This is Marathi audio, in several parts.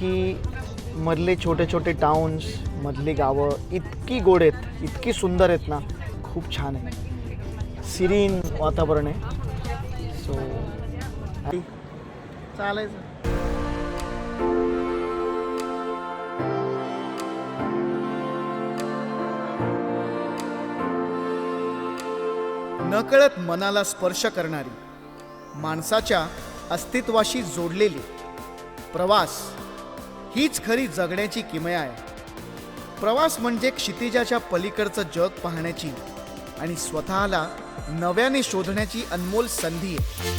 की मधले छोटे छोटे टाउन्स, मधली गावं इतकी गोड आहेत, इतकी सुंदर आहेत ना, खूप छान आहे. सिरीन वातावरण आहे. सो चालायचं. नकळत मनाला स्पर्श करणारी, माणसाच्या अस्तित्वाशी जोडलेली प्रवास हीच खरी जगण्याची किमया आहे. प्रवास म्हणजे क्षितिजाच्या पलीकडचं जग पाहण्याची आणि स्वतःला नव्याने शोधण्याची अनमोल संधी आहे.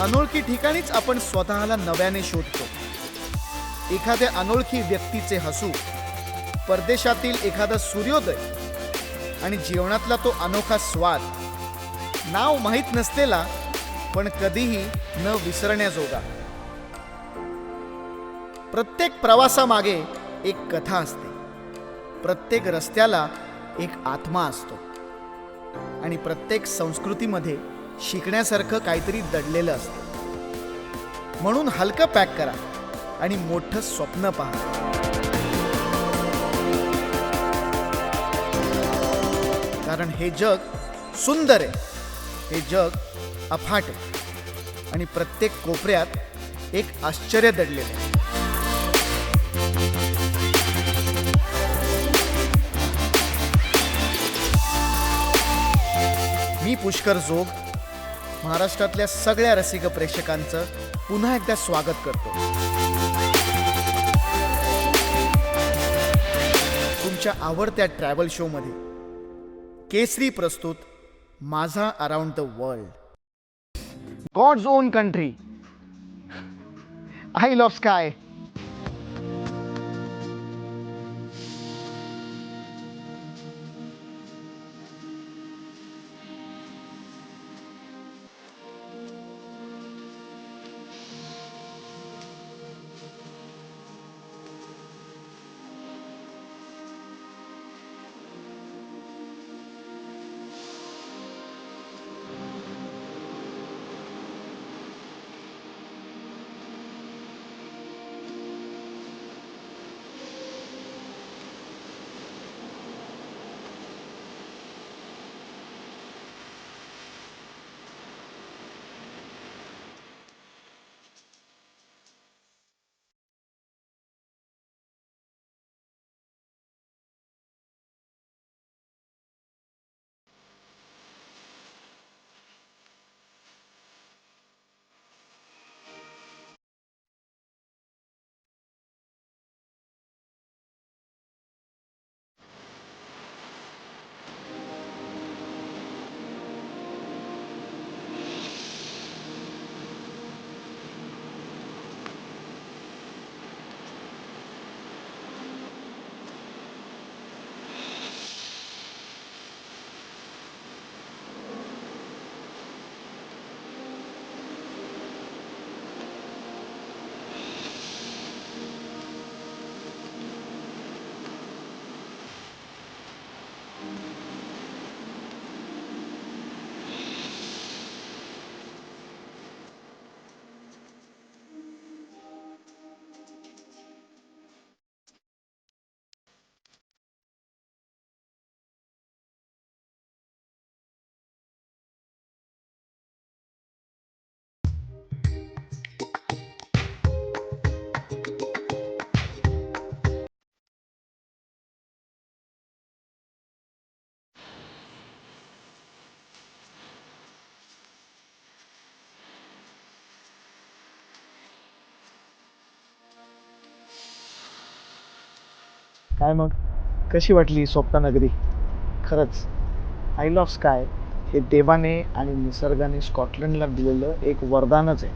अनोळखी ठिकाणीच आपण स्वतःला नव्याने शोधतो. एखाद्या अनोळखी व्यक्तीचे हसू, परदेशातील एखादा सूर्योदय आणि जीवनातला तो अनोखा स्वाद, नाव माहीत नसलेला पण कधीही न विसरण्याजोगा. प्रत्येक प्रवासामागे एक कथा असते, प्रत्येक रस्त्याला एक आत्मा असतो आणि प्रत्येक संस्कृतीमध्ये शिकण्यासारखं काहीतरी दडलेलं असतं. म्हणून हलकं पॅक करा आणि मोठं स्वप्न पहा. कारण हे जग सुंदर आहे, हे जग अफाट आहे आणि प्रत्येक कोपऱ्यात एक आश्चर्य दडलेलं आहे. मी पुष्कर जोग महाराष्ट्रातल्या सगळ्या रसिक प्रेक्षकांचं पुन्हा एकदा स्वागत करतो. तुमच्या आवडत्या ट्रॅव्हल शो मध्ये केसरी प्रस्तुत माझा around the world. God's own country, I love sky. काय मग, कशी वाटली स्वप्ननगरी? खरंच आय लव्ह स्काय हे देवाने आणि निसर्गाने स्कॉटलंडला दिलेलं एक वरदानच आहे.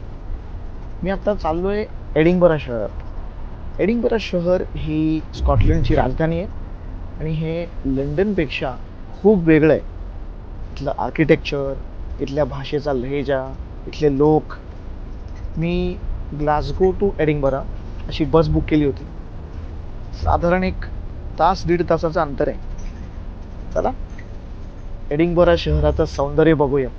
मी आता चाललो आहे एडिनबरा शहरात. एडिनबरा शहर ही स्कॉटलंडची राजधानी आहे आणि हे लंडनपेक्षा खूप वेगळं आहे. इथलं आर्किटेक्चर, इथल्या भाषेचा लहेजा, इथले लोक. मी ग्लासगो टू एडिनबरा अशी बस बुक केली होती. साधारण एक तास दीड तासाचं अंतर आहे. चला. एडिनबरा शहराचं सौंदर्य बघूया.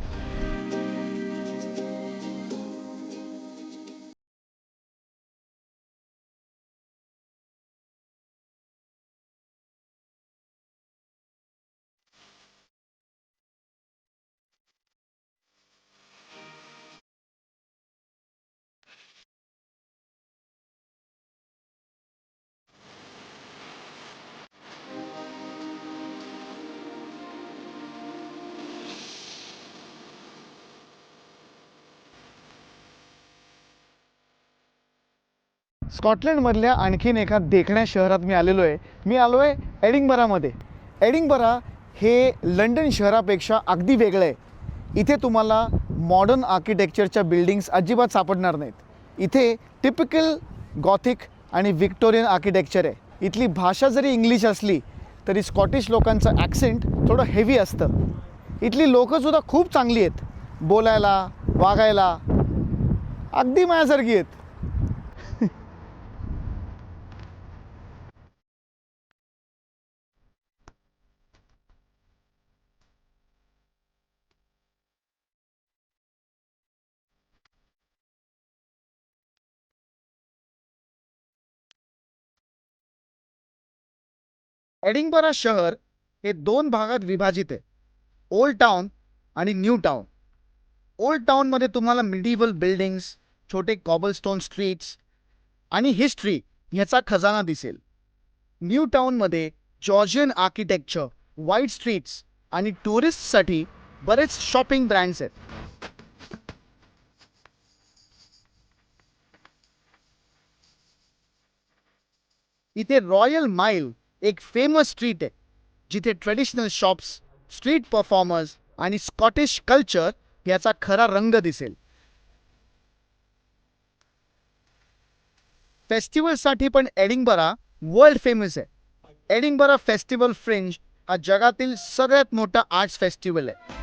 स्कॉटलंडमधल्या आणखीन एका देखण्या शहरात मी आलेलो आहे. मी आलो आहे एडिनबरामध्ये. एडिनबरा हे लंडन शहरापेक्षा अगदी वेगळं आहे. इथे तुम्हाला मॉडर्न आर्किटेक्चरच्या बिल्डिंग्स अजिबात सापडणार नाहीत. इथे टिपिकल गॉथिक आणि विक्टोरियन आर्किटेक्चर आहे. इथली भाषा जरी इंग्लिश असली तरी स्कॉटिश लोकांचं ॲक्सेंट थोडं हेवी असतं. इथली लोकंसुद्धा खूप चांगली आहेत, बोलायला वागायला अगदी माझ्यासारखी आहेत. एडिनबरा शहर हे 2 भागात विभाजित आहे, ओल्ड टाउन आणि न्यू टाउन. ओल्ड टाउनमध्ये तुम्हाला मिडिवल बिल्डिंग्स, छोटे कॉबलस्टोन स्ट्रीट्स आणि हिस्ट्री ह्याचा खजाना दिसेल. न्यू टाउनमध्ये जॉर्जियन आर्किटेक्चर, वाईट स्ट्रीट्स आणि टुरिस्टसाठी बरेच शॉपिंग ब्रँड्स आहेत. इथे रॉयल माइल एक फेमस स्ट्रीट आहे, जिथे ट्रेडिशनल शॉप्स, स्ट्रीट परफॉर्मर्स आणि स्कॉटिश कल्चर याचा खरा रंग दिसेल. फेस्टिवलसाठी पण एडिनबरा वर्ल्ड फेमस आहे. एडिनबरा फेस्टिवल फ्रिंज हा जगातील सगळ्यात मोठा आर्ट्स फेस्टिवल आहे.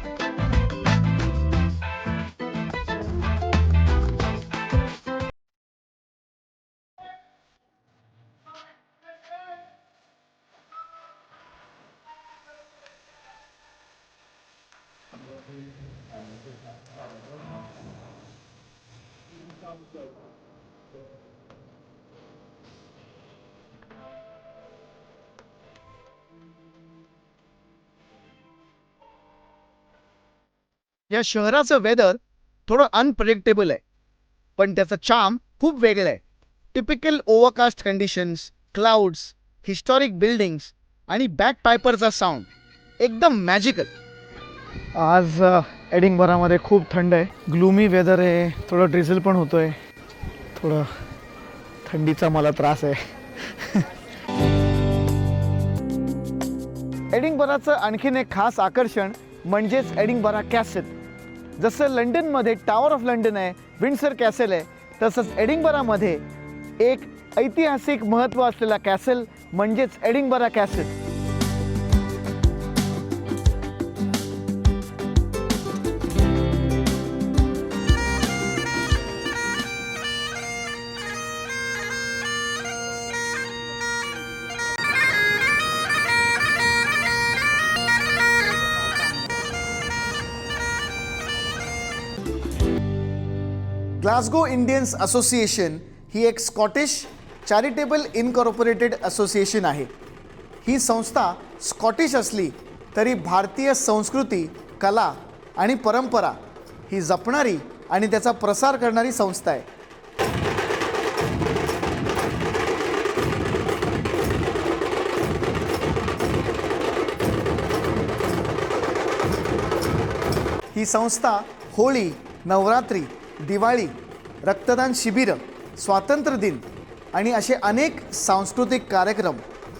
या शहराचं वेदर थोडं अनप्रेडिक्टेबल आहे, पण त्याचं चार्म खूप वेगळं आहे. Typical overcast conditions, clouds, historic buildings आणि बॅक पायपरचा साऊंड एकदम मॅजिकल. आज एडिनबरामध्ये खूप थंड आहे, ग्लूमी वेदर आहे, थोडं ड्रिझल पण होतोय, थोडं थंडीचा मला त्रास आहे. एडिनबराचं आणखीन एक खास आकर्षण म्हणजेच एडिनबरा कॅसल. जसं लंडनमध्ये टॉवर ऑफ लंडन आहे, विंडसर कॅसल आहे, तसंच एडिनबरामध्ये एक ऐतिहासिक महत्त्व असलेला कॅसल म्हणजेच Edinburgh castle. Glasgow Indians association ही एक स्कॉटिश चॅरिटेबल इनकॉर्पोरेटेड असोसिएशन आहे. ही संस्था स्कॉटिश असली तरी भारतीय संस्कृती, कला आणि परंपरा ही जपणारी आणि त्याचा प्रसार करणारी संस्था आहे. ही संस्था होळी, नवरात्री, दिवाळी, रक्तदान शिबिरं, स्वातंत्र्य दिन आणि असे अनेक सांस्कृतिक कार्यक्रम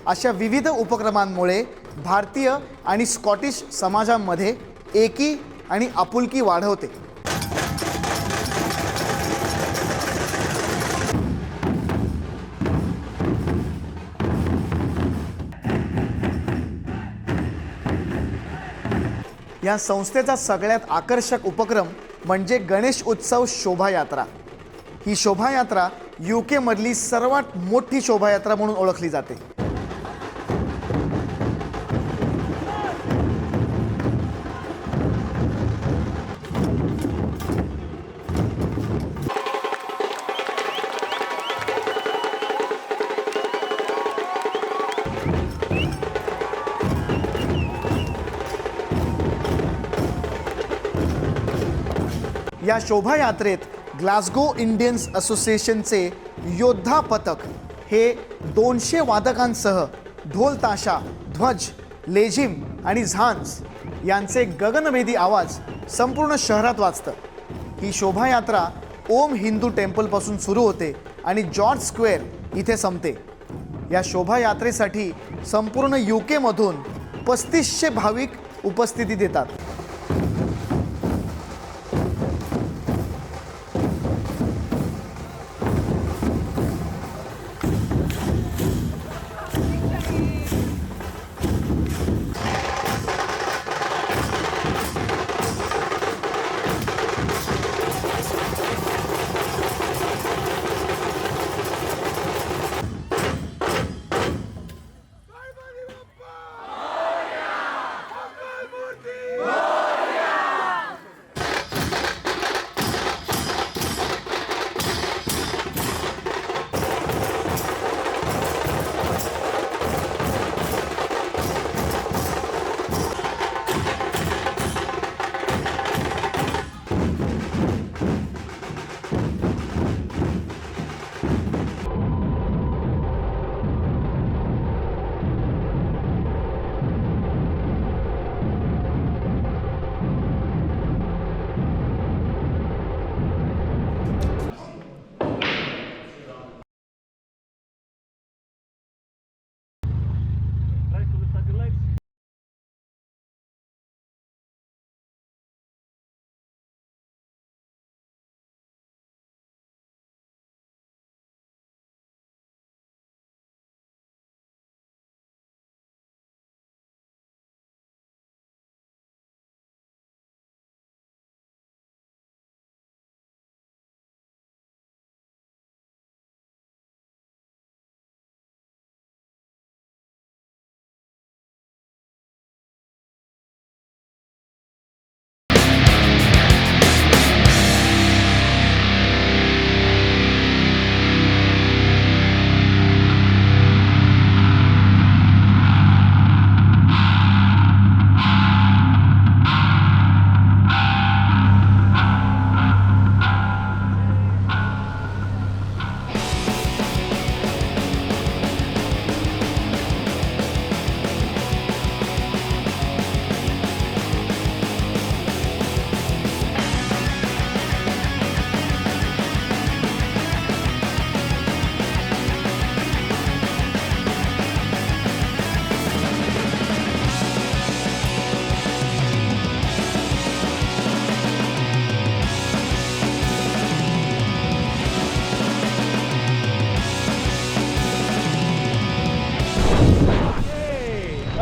अशा विविध उपक्रमांमुळे भारतीय आणि स्कॉटिश समाजामध्ये एकी आणि आपुलकी वाढवते. या संस्थेचा सगळ्यात आकर्षक उपक्रम म्हणजे गणेश उत्सव शोभायात्रा. ही शोभायात्रा UK मधली सर्वात मोठी शोभायात्रा म्हणून ओळखली जाते. या शोभायात्रेत ग्लासगो इंडियन्स असोसिएशनचे योद्धा पथक हे 200 वादकांसह ढोल ताशा, ध्वज, लेझिम आणि झांज यांचे गगनभेदी आवाज संपूर्ण शहरात वाजतं. ही शोभायात्रा ओम हिंदू टेम्पलपासून सुरू होते आणि जॉर्ज स्क्वेअर इथे संपते. या शोभायात्रेसाठी संपूर्ण UK मधून 3500 भाविक उपस्थिती देतात.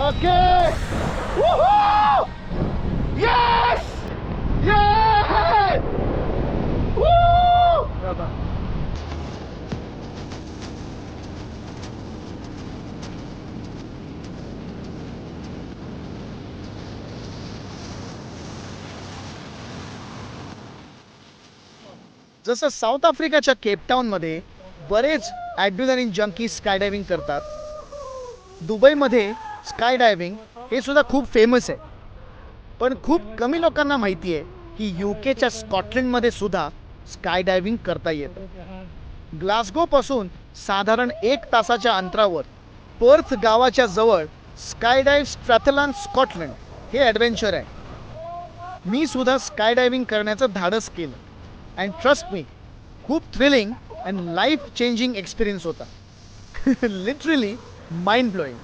Okay! Woohoo! Yes! Yeah! Woo! जसं साऊथ आफ्रिकाच्या केपटाऊनमध्ये बरेच ॲड्रेनालिन जंकी स्काय डायव्हिंग करतात, दुबईमध्ये स्काय डायव्हिंग हे सुद्धा खूप फेमस आहे. पण खूप कमी लोकांना माहिती आहे की UKच्या स्कॉटलंडमध्ये सुद्धा स्काय डायव्हिंग करता येतं. ग्लासगोपासून साधारण 1 तासाच्या अंतरावर पर्थ गावाच्या जवळ स्काय डायव्ह स्ट्रॅथलन स्कॉटलंड हे ॲडव्हेंचर आहे. मी सुद्धा स्काय डायव्हिंग करण्याचं धाडस केलं अँड ट्रस्ट मी, खूप thrilling and life changing experience होता. Literally mind blowing.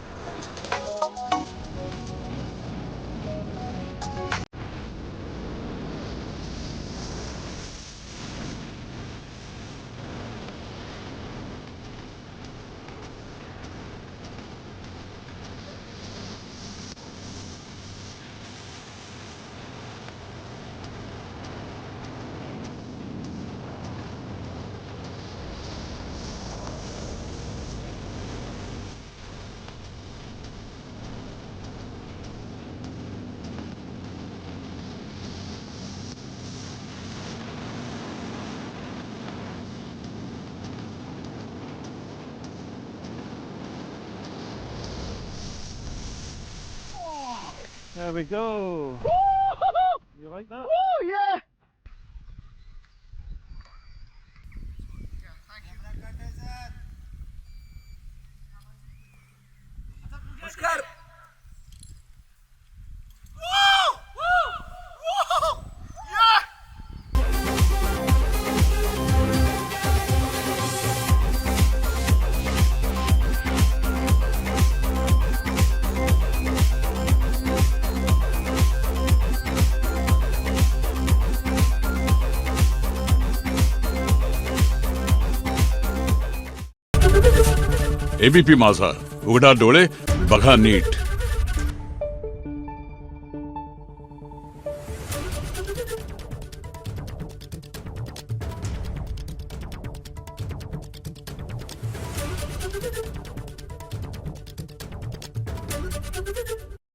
There we go. Woo! You like that? Woo! Yeah! नमस्कार. एबीपी माझा, उघडा डोळे बघा नीट.